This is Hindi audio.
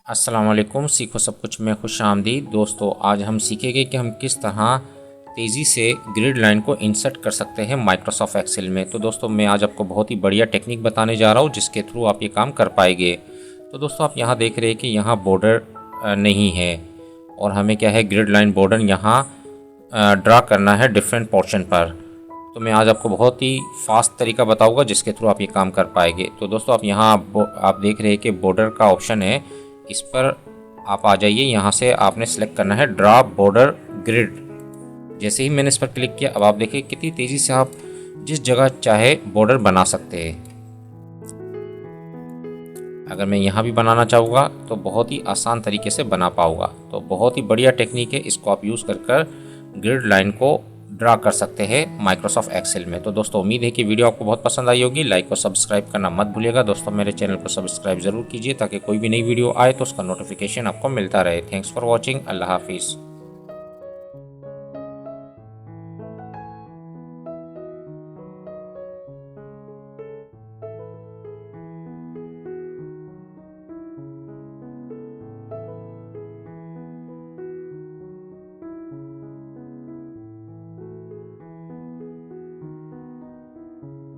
अस्सलाम वालेकुम, सीखो सब कुछ में खुश आमदीद। दोस्तों, आज हम सीखेंगे कि हम किस तरह तेज़ी से ग्रिड लाइन को इंसर्ट कर सकते हैं माइक्रोसॉफ्ट एक्सेल में। तो दोस्तों, मैं आज आपको बहुत ही बढ़िया टेक्निक बताने जा रहा हूँ जिसके थ्रू आप ये काम कर पाएंगे। तो दोस्तों, आप यहाँ देख रहे हैं कि यहाँ बॉर्डर नहीं है और हमें क्या है, ग्रिड लाइन बॉर्डर यहाँ ड्रा करना है डिफरेंट पोर्शन पर। तो मैं आज आपको बहुत ही फास्ट तरीका बताऊंगा जिसके थ्रू आप ये काम कर पाएंगे। तो दोस्तों, आप यहाँ आप देख रहे हैं कि बॉर्डर का ऑप्शन है, इस पर आप आ जाइए। यहाँ से आपने सेलेक्ट करना है ड्रा बॉर्डर ग्रिड। जैसे ही मैंने इस पर क्लिक किया, अब आप देखिए कितनी तेज़ी से आप जिस जगह चाहे बॉर्डर बना सकते हैं। अगर मैं यहाँ भी बनाना चाहूँगा तो बहुत ही आसान तरीके से बना पाऊँगा। तो बहुत ही बढ़िया टेक्निक है, इसको आप यूज़ कर ग्रिड लाइन को ड्रा कर सकते हैं माइक्रोसॉफ्ट एक्सेल में। तो दोस्तों, उम्मीद है कि वीडियो आपको बहुत पसंद आई होगी। लाइक और सब्सक्राइब करना मत भूलिएगा। दोस्तों, मेरे चैनल को सब्सक्राइब ज़रूर कीजिए ताकि कोई भी नई वीडियो आए तो उसका नोटिफिकेशन आपको मिलता रहे। Thanks for watching. अल्लाह हाफिज़।